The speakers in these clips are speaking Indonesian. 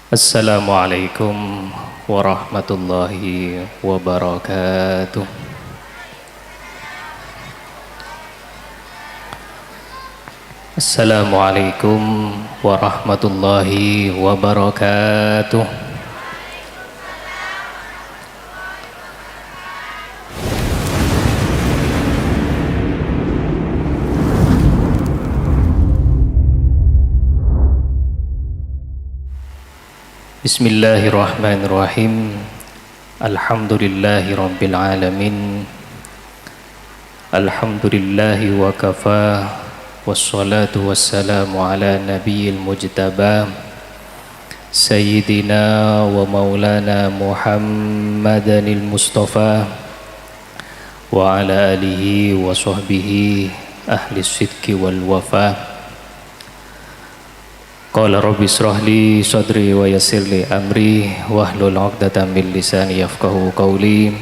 Assalamualaikum warahmatullahi wabarakatuh. Assalamualaikum warahmatullahi wabarakatuh. Bismillahirrahmanirrahim. Alhamdulillahi rabbil alamin. Alhamdulillahi wa kafa. Wassalatu wassalamu ala nabiyil mujtaba Sayyidina wa maulana Muhammadanil Mustafa wa ala alihi wa sahbihi ahli sidqi wal wafa. Qala rabbi israh li sadri wa yassir li amri wahlul 'uqdatam min lisani yafqahu qawli.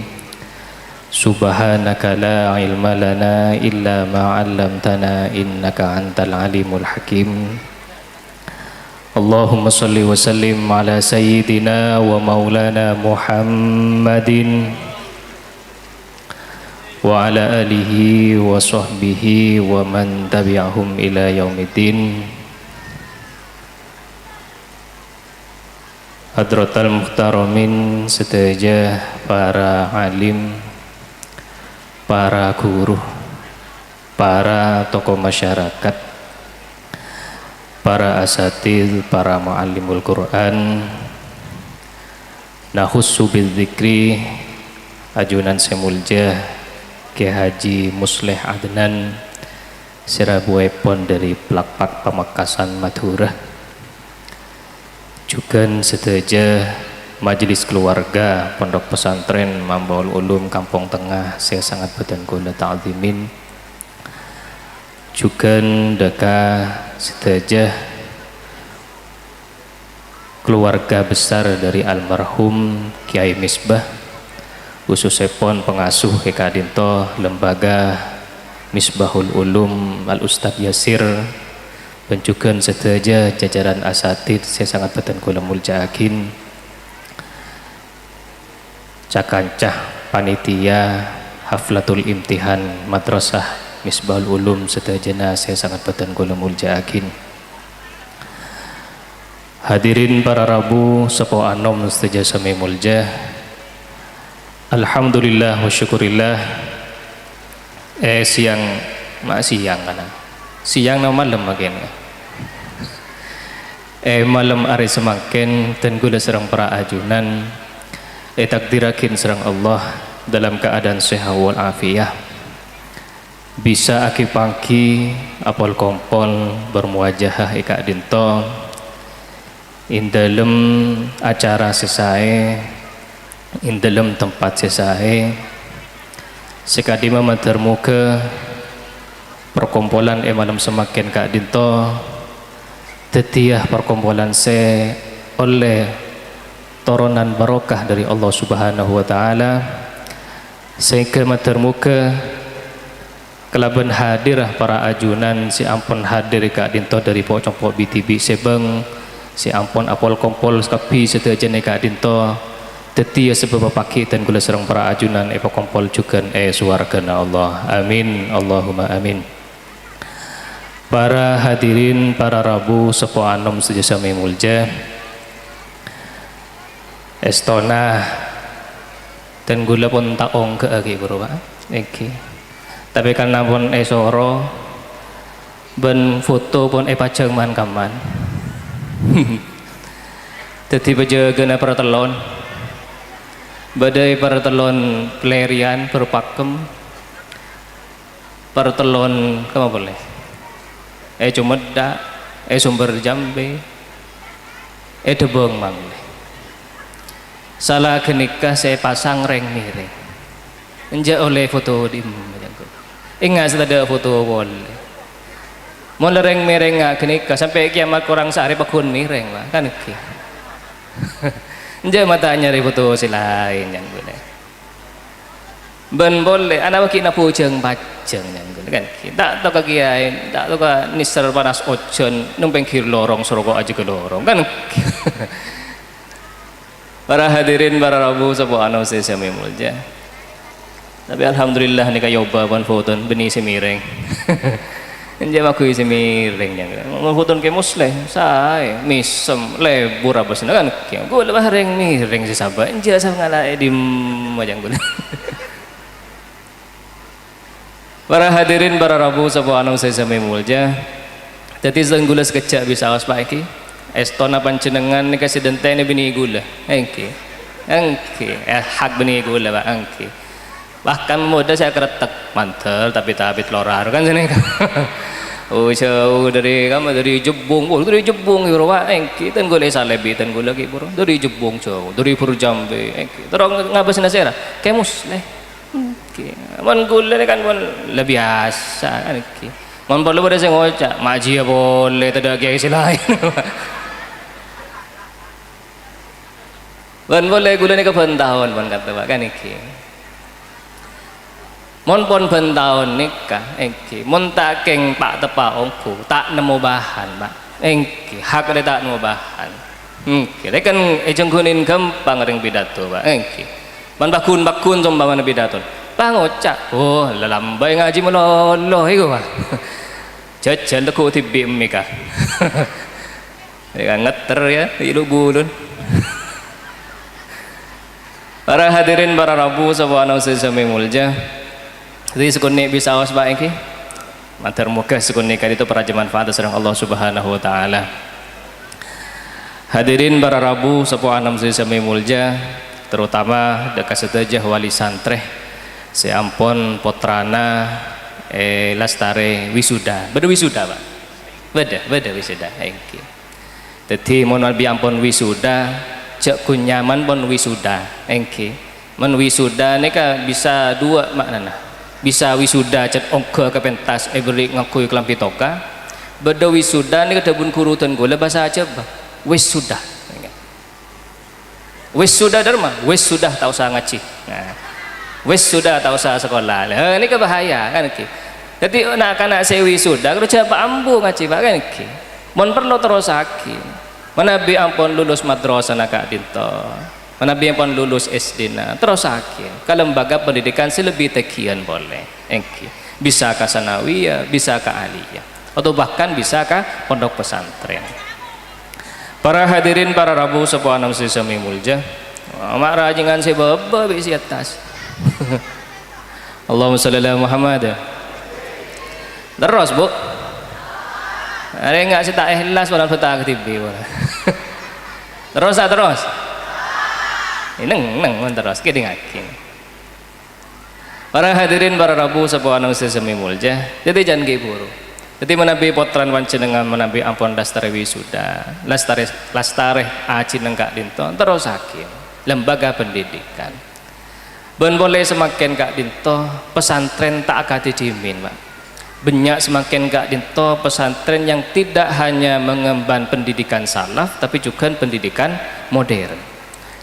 Subhanaka la ilma lana illa ma 'allamtana innaka antal alimul hakim. Allahumma shalli wa sallim ala sayyidina wa maulana Muhammadin wa ala alihi wa sahbihi wa man tabi'ahum ila yaumiddin. Hadratal muhtaramin, sedaya para alim, para guru, para tokoh masyarakat, para asatidz, para muallimul Quran, nahussu bidzikri ajunan semulja Ki Haji Musleh Adnan Sirabuepon dari Plakpak Pamekasan Madura. Juga sedaja majelis keluarga Pondok Pesantren Mambaul Ulum Kampung Tengah, saya sangat badan kula ta'zimin. Juga deka sedaja keluarga besar dari almarhum Kiai Misbah, khususipun pengasuh Kadinto Lembaga Misbahul Ulum Al Ustadz Yasir, dan juga sedaja jajaran asatid, saya sangat badan kula muljaakin. Cakancah panitia haflatul imtihan madrasah Misbahul Ulum sedajana, saya sangat badan kula muljaakin. Hadirin para rabu sepo anom sedaja sami mulja. Alhamdulillah wa syukurillah. Siang kana. Siang no malam makin malam hari semakin dan gula serang para ajunan takdirakin serang Allah dalam keadaan sehat wal afiyah, bisa aki pangki apol kompol bermuajahah ika dinto in dalam acara sesae, in dalam tempat sesae sekadima mater muka perkumpulan malam semakin Kak Dinto tetiah perkumpulan se oleh toronan barokah dari Allah Subhanahu wa taala, sehingga matermuka kelaban hadirah para ajunan si ampun hadir Kak Dinto dari pocong BTB sebeng si ampun apol kompol kapi sedajane Kak Dinto tetiah sebab pakitan gula serang para ajunan kompol juga suargana Allah, amin Allahumma amin. Para hadirin, para rabu sepo anom sejasa mulja estona dan gula pun taong ke agi bro pak iki, tapi karena pun soro ben foto pun paceng man kaman jadi bajaga para telon badai para telon pelarian berpakem para telon kamu boleh Cumeda, sumber jambe, debong mang. Salah kenikah saya pasang reng miring. Enjak oleh foto di ingat setelah foto boleh. Mulai reng miring nggak kenikah sampai kiamat kurang sehari pakun miring lah kan ki. Enjak matanya dari foto si lain yang boleh. Ben boleh anak bagi napu jeng bajeng kan tak tahu kiai tak tahu nisar panas ojen numpeng kir lorong soroko aja ke lorong kan Para hadirin para rabu sapa ana sesame mulja. Tapi alhamdulillah nika yoba pun foton beni semiring. Enje aku isi miring yang foton ke muslim sae misem lebur apa sih kan gue lebih miring si sabah enje sa ngala di majang gula. Para hadirin para rabu sapa ana sesame mulja. Dadi gula sekecak bisa awas pak iki. Estona panjenengan nika sidentene bini gula. Engke. Hak bini gula pak engke. Bahkan muda saya keretek mantel tapi lorar kan sini. Oh jauh dari kamu dari Jebung, dari Jebung ya pak engke. Tan gula salebi tan gula ki bro. Dari Jebung jauh, dari Purjambe engke. Terus ngabas nasera. Kemus leh. Engke. Man gula kan man lebih biasa kan engke. Man perlu pada saya ngocak, maji ya boleh, tidak kiai lain. Man boleh gula ni kebentahun, man kata pak kan iki. Mon pon bentahun nikah, iki. Mon tak keng pak tepa ongku, tak nemu bahan pak, iki. Hak ada tak nemu bahan. Iki. Rekan ejeng kunin gampang ring pidato pak, iki. Man bakun somba mana pidato. Pangocak, oh lambai ngaji meloloh iku pak. Jajal aku tibi mika. Ya ngeter ya, ilu bulun. Para hadirin para rabu sapa ana sesame mulja. Jadi sekuni bisa awas pak iki. Matur muga sekuni kali itu para manfaat sareng Allah Subhanahu wa taala. Hadirin para rabu sapa ana sesame mulja, terutama dekat sedajah wali santreh seampun potrana lastare wisuda. Beda wisuda pak. Beda wisuda iki. Dadi mon ampun wisuda cek kunyaman pun wisuda engke men wisuda nika bisa dua maknana bisa wisuda cet ongke kepentas beri ngakui kelampi toka beda wisuda nika dabun kurutan gula bahasa aja wis sudah derma wis sudah tak usah ngaji nah wis sudah tak usah sekolah ini kebahaya kan ki jadi anak-anak saya wisuda kerja pak ambu ngaji pak kan ki mon perlu terus hakim Manabi ampun lulus madrasah nak dinto, manabi ampun lulus SD na terus akhir. Ke lembaga pendidikan selebih tekian boleh, engki. Bisa ke sanawiyah, bisa ke aliyah, atau bahkan bisa ke pondok pesantren. Para hadirin para rabu sepuh anam sesami mulja, mak rajingan sebab bisi atas. Allahumma sholli ala Muhammad. Terus bu. Ada enggak sih tak ikhlas walau petang tibi terus terus neng terus kita ngakin para hadirin para rabu sepuh anang sesami mulja jadi jangan giburu jadi menabi potran panjenengan menabi ampun lastare wisuda lastare aci nengkak dinto terus hakim lembaga pendidikan ben boleh semakin kak dinto pesantren tak akan dijamin pak banyak semakin gak dinto pesantren yang tidak hanya mengemban pendidikan salaf tapi juga pendidikan modern.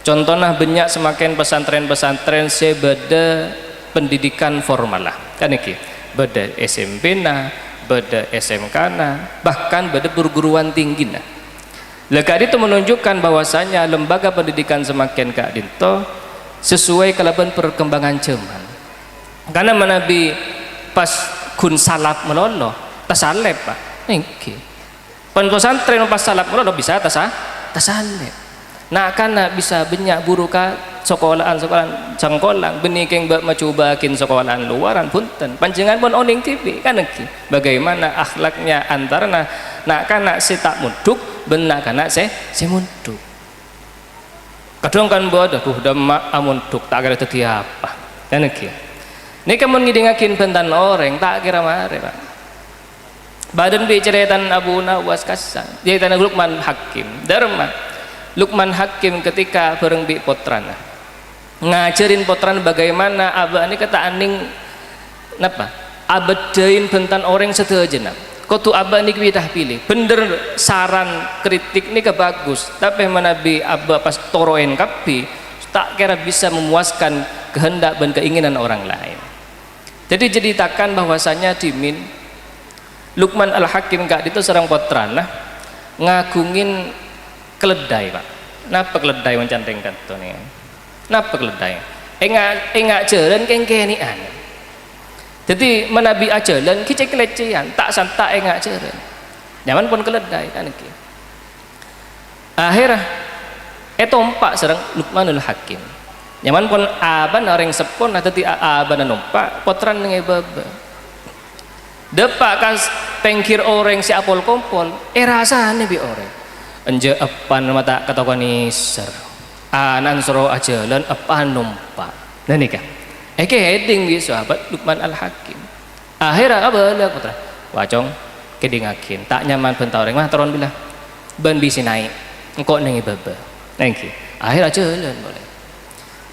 Contohnya banyak semakin pesantren-pesantren sebeda pendidikan formal lah kan iki beda SMP na beda SMK na bahkan beda perguruan tinggi na leka itu menunjukkan bahwasanya lembaga pendidikan semakin gak dinto sesuai kalaban perkembangan zaman karena menabi pas kun salap melolo tasalep pak engke pesantren pas salap melolo bisa tasalep nah karena bisa banyak buruka sekolahan cangkolang benikeng bak macubakin sekolahan luaran punten panjenengan pun oning TV kan engke bagaimana akhlaknya antara nak kana si tak munduk benak kana si munduk kadang kan bodoh udah mak amunduk tak kira tadi apa kan engke ini kamu ngidingakin bentan orang tak kira mare pak. Badan bicarakan Abu Nawas kasan. Dia tanah Luqman Hakim. Dharma. Luqman Hakim ketika bareng bi potrana ngajarin potran bagaimana abah ini kata aning napa abedain bentan orang sedajenap. Kau tuh abah ini kita pilih. Bener saran kritik ini bagus. Tapi menabi abah pas toroin kapi tak kira bisa memuaskan kehendak dan keinginan orang lain. Jadi ceritakan bahwasanya dimin Luqman Al-Hakim kak itu serang potrana ngagungin keledai pak napa keledai mencanteng kanto nih napa keledai enggak jalan kengkenian jadi menabi ajalan kicik kelecehan tak santak enggak jalan nyaman pun keledai kan iki akhirnya tompak serang Luqmanul Hakim nyaman pun aban orang sepon atau ti aban numpak potran ngebaba depak kan pengkir orang si apol kompol rasane bi orang anje epan mata katakonisar anan soro ajalan epan numpak nah nikah heading bi sahabat Luqman Al Hakim akhirnya abala putra wacong kedingakin tak nyaman bentar orang mah taron bilah ban bisi naik engkau nengi baba nengki akhirnya jalan boleh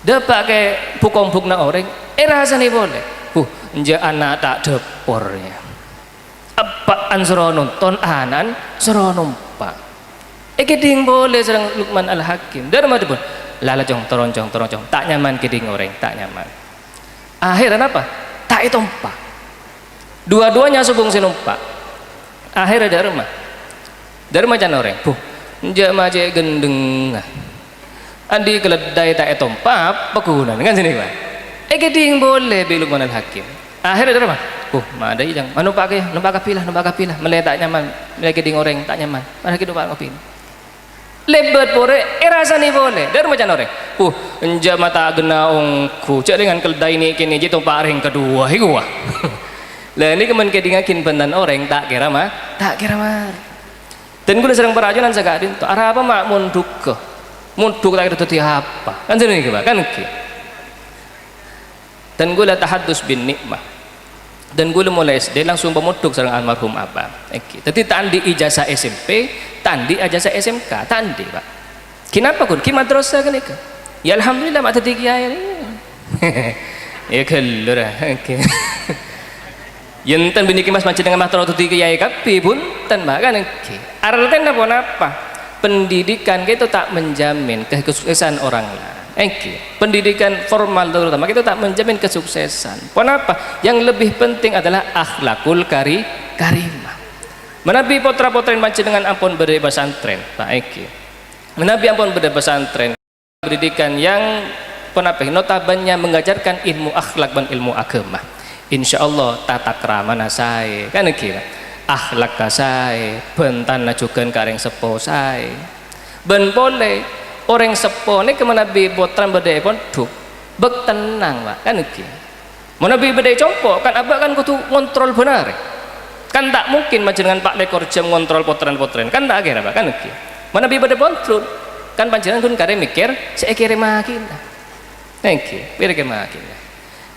depak ke bukom bukna orang rasane boleh anje anak tak depornya apa ansoro nonton anan soro numpak keding boleh serang Luqman Al Hakim darma pun lala jong toronjong tak nyaman keding orang tak nyaman akhirnya apa tak itompak dua-duanya subung sinumpak akhirnya darma jan orang njak maje gendeng andi keledai tak itompak pekunan kan sini kan keding boleh bi Luqman Al Hakim akhirnya darma ada yang numpak kapilah mulai tak nyaman mulai keding orang tak nyaman mana kita numpak kopi lebat pore rasane boleh dari macam orang enjak mata genaungku cak dengan keledai ini kini jitu paring kedua hiku wah lah ini kemen kedingakin bentan orang tak kira mah dan gue sering perajunan segadin tu arah apa mak munduk tak kira apa kan sini kan dan gue lah tahadus bin nikmah dan gue mulai SD langsung pemuduk sareng almarhum abah jadi tandi ijazah SMP tandi ijazah SMK tandi pak kenapa kun ki madrasah kan iku ya alhamdulillah mak tadi kiai ya kelur yen ten bini kimas macam dengan madrasah tadi kiai kapi pun ten pak kan artinya apa pendidikan itu tak menjamin kesuksesan orang lain pendidikan formal terutama itu tak menjamin kesuksesan. Kenapa? Yang lebih penting adalah akhlakul karimah. Menabi potra-potra yang macam dengan ampun berdaya pesantren, Pak Eki. Menabi ampun berdaya pesantren, pendidikan yang notabene mengajarkan ilmu akhlak dan ilmu agama. Insya Allah tata krama nasai, kan kira akhlak kasai, bentan najukan kareng sepo sai, ben boleh. Orang sepo ni kemana bi potran berdaya pun duk bek tenang pak kan iki mana bi berdaya compok kan abak kan kutu ngontrol benar kan tak mungkin macam dengan Pak Lekor jam ngontrol potran kan tak kira pak kan iki mana bi berdaya kontrol kan panjenengan kun kare mikir saya kira makin thank you kira makin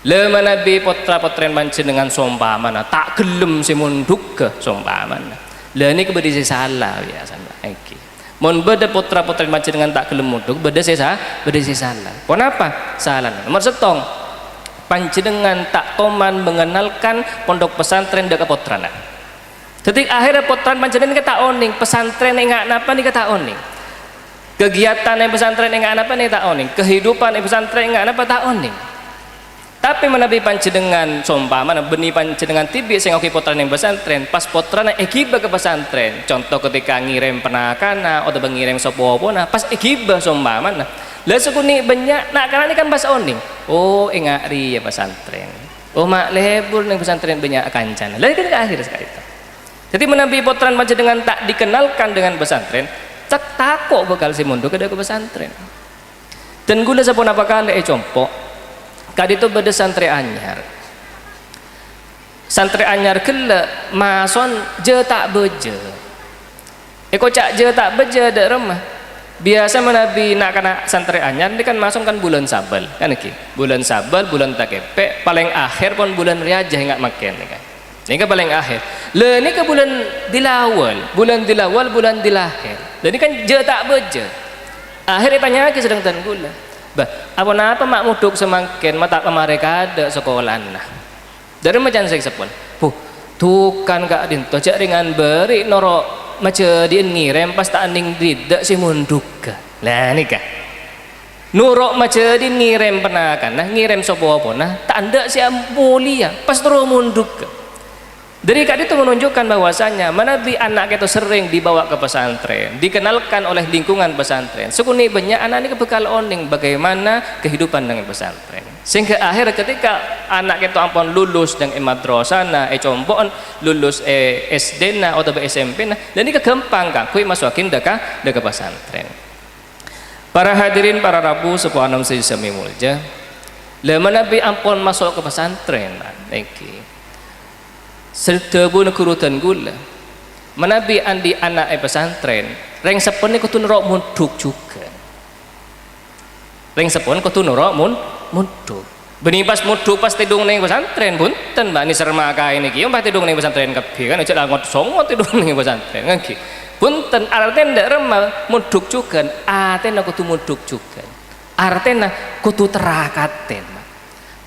le mana bi potran panjenengan sompa mana tak gelem si munduk ke sompa mana le ini kebedi salah biasa iki mon beda putra-putri macam dengan tak gelem muduk beda salah kenapa salah nomor setong panjenengan tak toman mengenalkan pondok pesantren dekat potrana jadi akhirnya potran panjenengan kita oning pesantren enggak napa nih kita oning kegiatan yang pesantren enggak napa nih tak oning kehidupan yang pesantren enggak napa tak oning tapi menabi panjenengan sompama benih panjenengan tibi sing oke potran yang pesantren pas potrana egiba ke pesantren contoh ketika ngirim penakana atau ngirim sopo-opona pas egiba sompama lah sekuni banyak nak karena ini kan pas oning oh enggak ri ya pesantren oh mak lebur yang pesantren banyak kancana lalu kan akhir sekali itu jadi menabi potran panjenengan tak dikenalkan dengan pesantren tak takut bakal si munduk ke pesantren dan gula sapun apa kali compok kali itu beda santri anyar gila mason je tak beje cak je tak beje ada remah biasa menabi nak kena santri anyar ini kan masuk kan bulan sabal kan iki bulan sabal bulan takepe paling akhir pun bulan riajah enggak makan ini kan paling akhir le ini ke bulan dilawal bulan dilahir jadi kan je tak beje akhirnya tanya lagi sedang tan gula bah apa mak muduk semakin mata mereka ada sekolah nah dari macam saya sepun tukan kak din tojak dengan beri norok macam dia ngirim pas tak aning tidak si munduk lah nikah nurok macam dia ngirim pernah kan nah ngirim sopo apa nah tak ada si mulia pas terus munduk Dari kali itu menunjukkan bahwasanya Nabi anak itu sering dibawa ke pesantren, dikenalkan oleh lingkungan pesantren. Sukuni banyak anak ini bekal oning bagaimana kehidupan dengan pesantren. Sehingga akhir ketika anak itu ampun lulus dengan madrasah na combon lulus SD na atau SMP na, dan ini kegampang kan, kui masukin deka pesantren. Para hadirin para rabu sepuh anam sami mulja, lama Nabi ampun masuk ke pesantren, niki. Serta pun kurutan gula Nabi andi anak pesantren reng sepon ni kutu nerok munduk juga reng sepon kutu nerok munduk benih pas munduk pas tidung neng pesantren punten mbak ni serma kaya ini kiyo pas tidung neng pesantren kepi kan ujak langot songot tidung neng pesantren kan ki punten artinya ndak remah munduk juga artinya kutu munduk juga artinya kutu terakaten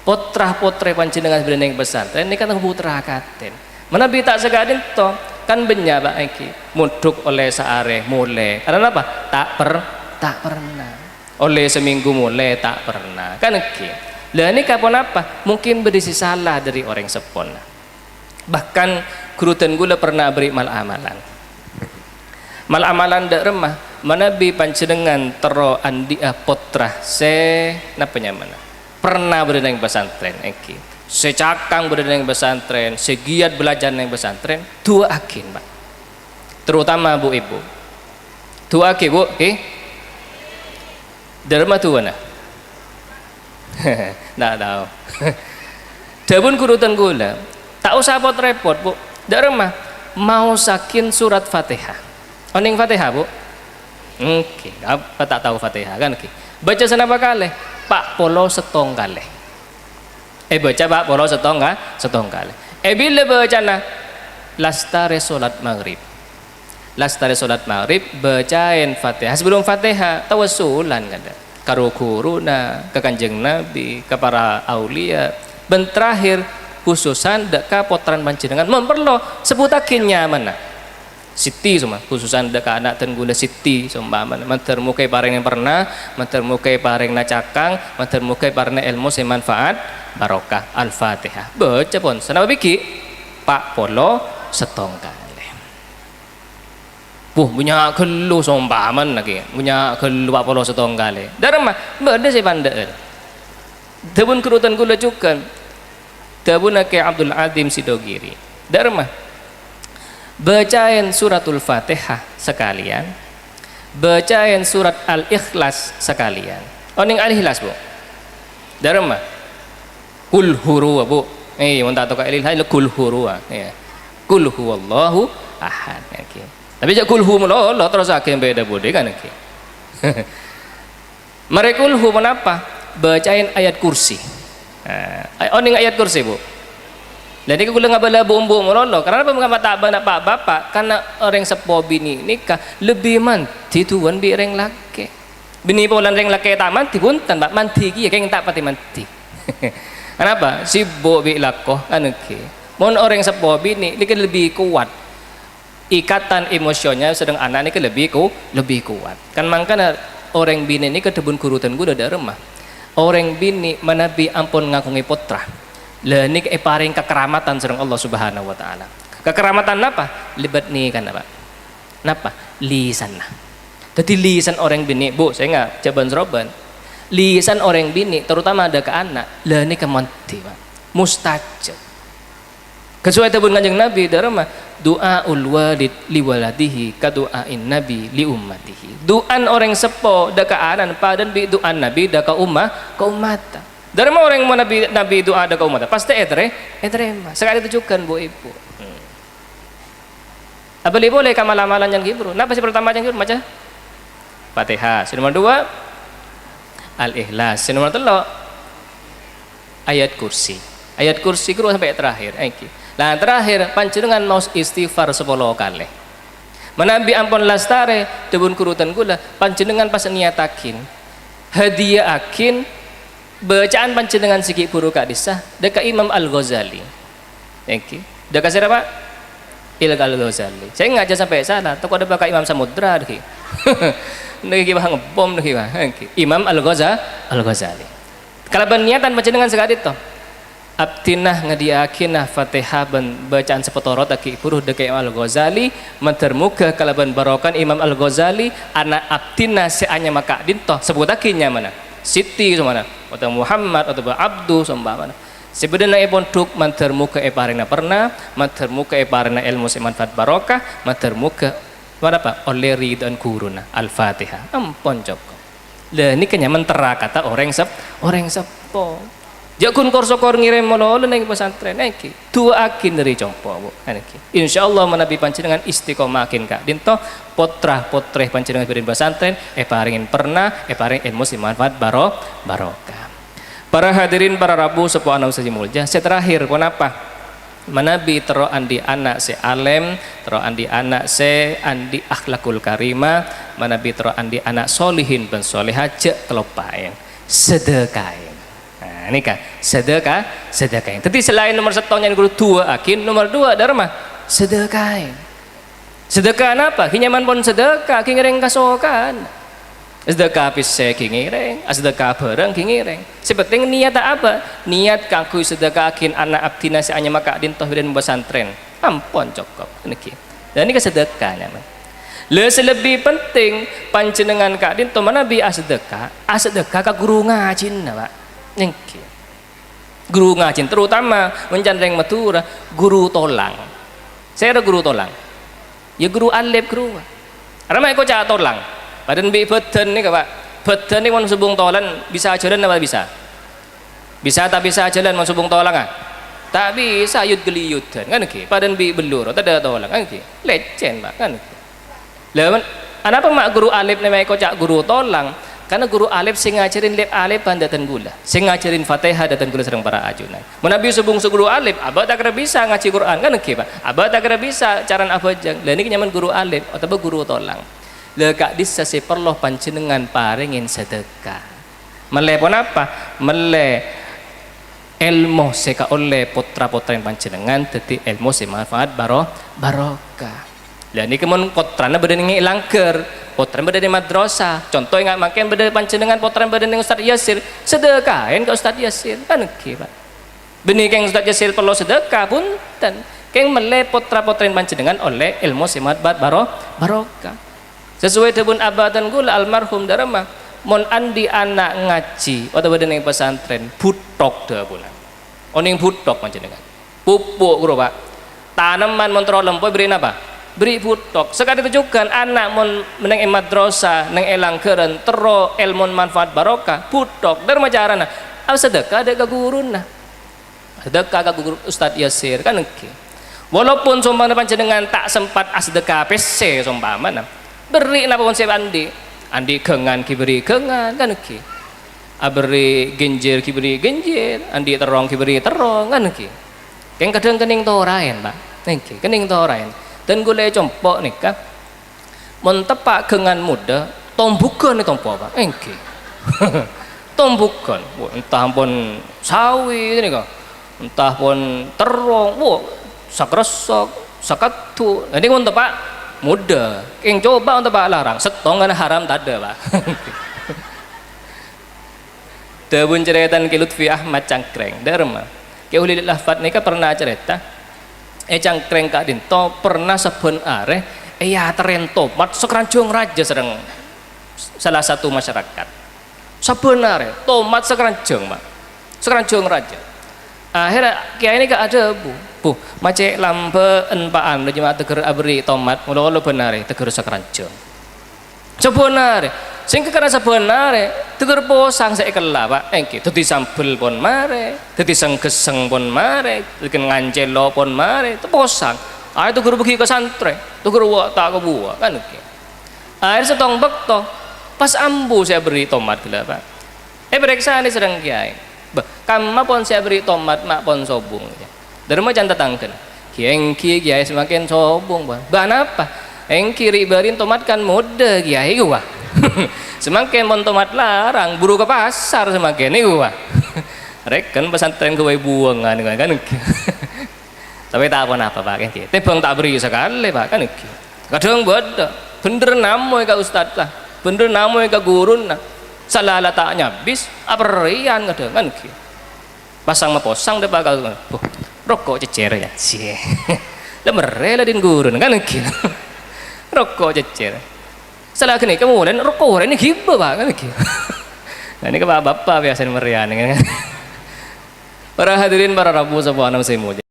potrah-potre panjenengan bereneng pesantren ini kan putra katen Nabi tak segadin toh kan benya Pak Eki muduk oleh seare mulai karena apa tak pernah oleh seminggu mulai tak pernah kan Eki lah ini kapan apa mungkin berisi salah dari orang sepon bahkan kurutan gula pernah beri malamalan dak remah Nabi panjenengan tero andia potrah napanya mana pernah berada di pesantren secakang berada di pesantren segiat belajar di pesantren dua akin Pak terutama bu ibu dua akin bu derma tua nah nggak tahu dabun kurutan gula tak usah repot bu derma mau sakin surat Fatihah oning Fatihah bu apa tak tahu Fatihah kan baca senapa kali Pak Polo setong kali baca Pak Polo setong kali bila baca na lastare solat maghrib bacain Fatihah sebelum Fatihah tawassulan kada karo guruna ke Kanjeng Nabi ke para aulia ben terakhir khususan deka potran panjenengan memperlo sebutakinnya mana Siti semua khususan deka anak dan gula Siti seumpama mantar mukai pareng yang pernah mantar mukai pareng na cakang mantar mukai pareng ilmu semanfaat barokah Al-Fatihah baca pun senapa biki Pak Polo setong kali punya gelu seumpaman lagi punya gelu Pak Polo setong kali dari mah beda sih pandai dabun kerutan gula juga dabun ke Abdul Adim Sidogiri dari mah bacain suratul Fatihah sekalian bacain surat Al-Ikhlas sekalian oning Al-Ikhlas bu dari mah kul huruwa bu mun tak tahu Al-Ikhlas kul huruwa ya kul huwallahu ahad okay. Tapi jak kul hu lo terus akhirnya beda bude kan okay. Mereka kul hu menapa bacain ayat kursi oning ayat kursi bu jadi aku nggak bela bumbu melolo karena apa mengapa tak banyak pak bapak karena orang sepo bini nikah lebih manti tuan bi orang laki bini polan orang laki tak manti pun tanpa manti kia kayak tak pati manti kenapa sibuk bi lakoh kan oke mon orang sepo bini ini kan lebih kuat ikatan emosionnya sedang anak ini kan lebih kuat kan makanya orang bini ini kedebun kurutan gue udah remah orang bini Nabi ampun ngakungi putra lah ini paring kekeramatan serang Allah Subhanahu wa taala. Kekeramatan apa? Libat nih kan apa? Napa? Lisan. Jadi lisan orang bini, Bu, saya enggak jaban seroban. Lisan orang bini terutama ada ke anak, lah ini kemanti, Pak. Mustajab. Kesuai tabun Kanjeng Nabi darama doaul walid liwaladihi ka doain nabi li ummatihi. Doan orang sepo da ka anan padan bi doan nabi da ka ummata. Dari mana orang mau nabi doa ada kaum umat pasti etrema sekali tujukan bu ibu apa boleh kamal-amalan yang gibru napa sih pertama yang gibru baca Fatihah nomor 2 Al-Ikhlas nomor 3 ayat kursi guru sampai terakhir nah terakhir panjenengan mau istighfar 10 kali menabi ampun lastare debun kurutan gula panjenengan pas niatakin hadiah akin bacaan panjenengan segi buru kadisah dekat Imam Al-Ghazali dekat siapa Al-Ghazali saya ngajak sampai sana toko ada pakai Imam Samudra deki niki bah ngebom deki bah Imam Al-Ghazali kalau berniatan panjenengan sekali toh abtinah ngadiakinah Fatihah bacaan sepetorot aki puruh dekai Imam Al-Ghazali mentermuka kalaban barokan Imam Al-Ghazali anak abtinah seanya maka dintoh sebut akinya mana Siti mana atau Muhammad atau Abdu sembah mana sebenarnya ipun duk mentermuka parina pernah mentermuka parina ilmu semanfaat barokah mentermuka apa oleh ridwan guruna Al-Fatihah ampun cukup lah ini kenya mentera kata orang sepo jakun korsokor ngirim mono nang pesantren iki dua akin dari compo bu iki insyaallah menabi panjenengan istiqomahin kak dinto potrah-potreh panjenengan beri pesantren paringin pernah paring ilmu manfaat barokah. Para hadirin para rabu sepuh ana usaha mulja saya terakhir kenapa menabi tero andi anak se alem tero andi anak se andi akhlakul karimah menabi tero andi anak solihin ben solehah cek kelopain sedekain. Nah, ini kan sedekah. Tapi selain nomor satunya guru dua akin, nomor dua dharma sedekah. Sedekah apa? Kinyaman pun sedekah, kingireng kasokan. Sedekah pise kingireng, sedekah bareng kingireng. Sepenting niat apa? Niat kanggo sedekah akin anak abdina seanya maka dintoh dan pesantren. Ampun cukup niki. Dan ini kesedekahnya. Le selebih penting panjenengan kak dintoh manabi asedekah ka guru ngajin Pak. Nengki guru ngajin terutama mencandeng matura guru tolang saya ada guru tolang ya guru alif guru ramai kok cak tolang badan bi badan nih Pak badan nih mau subung tolan bisa jalan apa bisa tak bisa jalan mau subung tolang tak bisa yud geliyudan kan ki badan bi belur tak ada tolang kan ki lecen Pak kan lawan kenapa mak guru alif nih kok cak guru tolang karena guru alif sing ngajarin lep alif pandatan gula sing ngajarin Fatihah datan gula serang para ajunan menabi subung guru alif abah tak kira bisa ngaji Quran kan oke Pak abah tak kira bisa caran apa aja lah ini nyaman guru alif atau guru tolang lah kak disasi perlu panjenengan paringin sedekah melepon apa mele ilmu seka oleh putra-putra yang panjenengan dadi ilmu semanfaat barokah lah ini kemun putrana badan ini langker potren badan di madrasah contoh yang nggak makin badan panjenengan potren badan yang Ustadz Yasir sedekahin ke Ustadz Yasir kan oke Pak benih keng Ustadz Yasir perlu sedekah pun dan keng mele potra-potren panjenengan oleh ilmu semanfaat barokah sesuai dengan abadan gula almarhum darama mon andi anak ngaji atau badan yang pesantren butok dah bulan oning butok panjenengan pupuk guru Pak tanaman montro lempoy beri apa beri butok sekali tujukan anak mon meneng madrasah neng elang keren tero ilmu manfaat barokah butok dari macarana apa sedekah ada ke guruna sedekah ke guru Ustadz Yasir kan oke walaupun sombana panjenengan tak sempat sedekah PC sombana beri napa pun saya andi gengan kiberi gengan kan oke aberi genjer kiberi genjer andi terong kiberi terong kan oke keng kadang kening torain Pak oke kening torain dan gue compok nih kan mentepak gengan muda tombukan nih tompok Pak engke tombukan entah pun sawi ini kan entah pun terong sakresok sakatu ini untuk Pak muda yang coba untuk Pak larang setongan haram tak ada Pak debun ceretan ki Lutfi Ahmad Cangkreng derma ki uli lafat nika pernah cerita Cangkreng kak dinto pernah seben are ya teren tomat sekeranjung raja serang salah satu masyarakat seben are tomat sekeranjung Pak sekeranjung raja akhirnya kiai ini gak ada bu macet lampe enpaan lu cuma teger abri tomat mulu benar teger sekeranjung seben are sing karena sebenarnya tegur posang saya kelah Pak engki dadi sambel pun mare dadi senggeseng pun mare bikin ngancelo pun mare itu posang itu guru pergi ke santre itu guru tak ke buah kan oke akhir setong bekto pas ambu saya beri tomat gila Pak periksa ini sedang kiai kamma pun saya beri tomat mak pun sobung dari macam tetangken kiai semakin sobung Pak apa engki ribarin tomat kan muda kiai gua semakin mon tomat larang buru ke pasar semakin nih gua reken pesantren gue buangan kan tapi tak apa Pak kan tebang tak beri sekali Pak kan kadang beda bener namoy ka ustad lah bener namoy ka gurun nah salah tak nyabis apa rian kadang kan pasang maposang deh bakal rokok cecer ya sih lemer din guru kan gitu rokok cecer salah kene kamu dan rokok ini giba kan gitu nah ini ke bapak biasa merian kan para hadirin para rabu sebuah saya mulia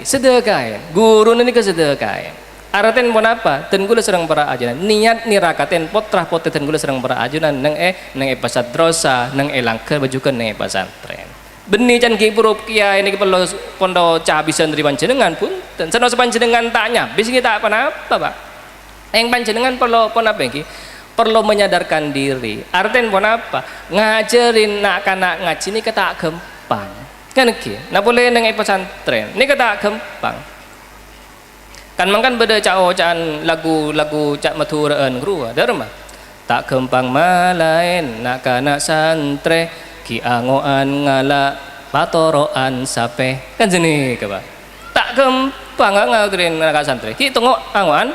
sedekah guru ini ke sedekah araten pun apa ten gula serang para ajunan niat nirakaten potrah potet ten gula serang para ajunan nang pasat drosa nang langker bajukan nang pesantren benih can ki purup kia ini perlu pondo cabisan dari panjenengan pun dan seno panjenengan tanya bis kita apa-apa Pak yang panjenengan perlu pon apa iki perlu menyadarkan diri arten pun apa ngajarin nak kanak ngaji ini ketak gampang kan iki nah boleh nang pesantren ini ketak gampang kan mangkan beda caan lagu cak maturaan guru dharma tak gampang malain nak kanak santre ki angoan ngala patoroan sape kan jenih ke Pak tak gampang ngajarin anak santri ki tengok angoan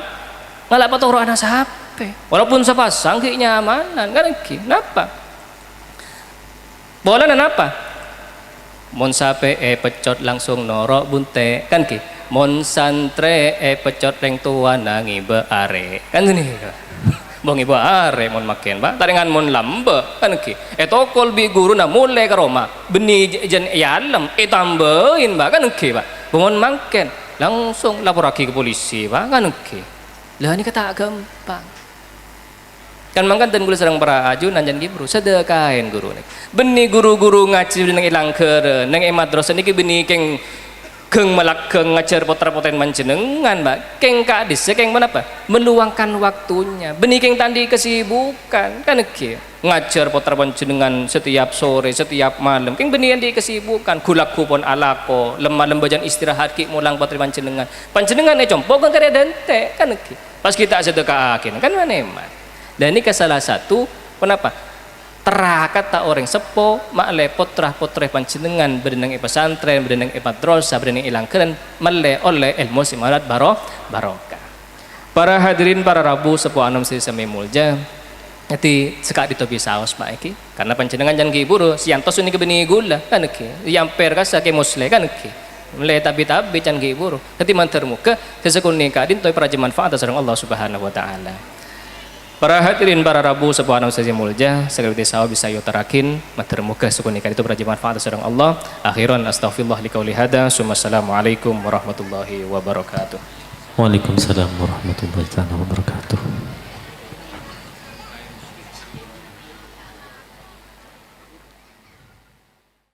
ngala patoroan sape walaupun sepasang ki nyamanan kan ki napa boleh napa mon sape pecot langsung norok bunte kan ki mon santre pecot reng tua nangi beare kan jenih ke bang ibu are mon makin Pak taringan mon lambe kan ki tokol bi guru na mulai ke Roma benih jen alam tambahin Pak kan ki Pak mon makin langsung lapor lagi ke polisi Pak kan ki lah ini kata gampang kan mangkan dan gula serang para ajunan jan gibru sedekahin guru nih benih guru-guru ngaji nang ilang ke nang madrasah niki benih keng keng melak keng ngajar potra-poten manjenengan Mbak keng kadis keng apa meluangkan waktunya benih keng tandi kesibukan kan ki ngajar potra panjenengan setiap sore setiap malam keng benih yang di kesibukan gulak kupon alako lemah lembajan istirahat ki mulang potri panjenengan compok kan kada dente kan ki pas kita sedekah akin kan mana emak dan ini ke salah satu kenapa terakat tak orang sepo makle potrah-potrah panjenengan berenang pesantren berenang madrasah berenang ilang keren male oleh ilmu simarat barokah para hadirin para rabu sepo anom sami mulja nanti sekak ditopi saos Pak iki karena panjenengan jangan giburu siantos ini kebeni gula kan iki yamper kasa ke musle kan iki male tabi-tabi jangan giburu nanti mantermuka sesekun nikah din toy para manfaat sareng Allah Subhanahu wa taala. Para hadirin para rabu sebuah anak saja mulja segala desa bisa yo terakin matermuka sukunikan itu berajib manfaat sedang Allah akhiran astaghfirullah liqauli hada assalamualaikum warahmatullahi wabarakatuh. Waalaikumsalam warahmatullahi wabarakatuh.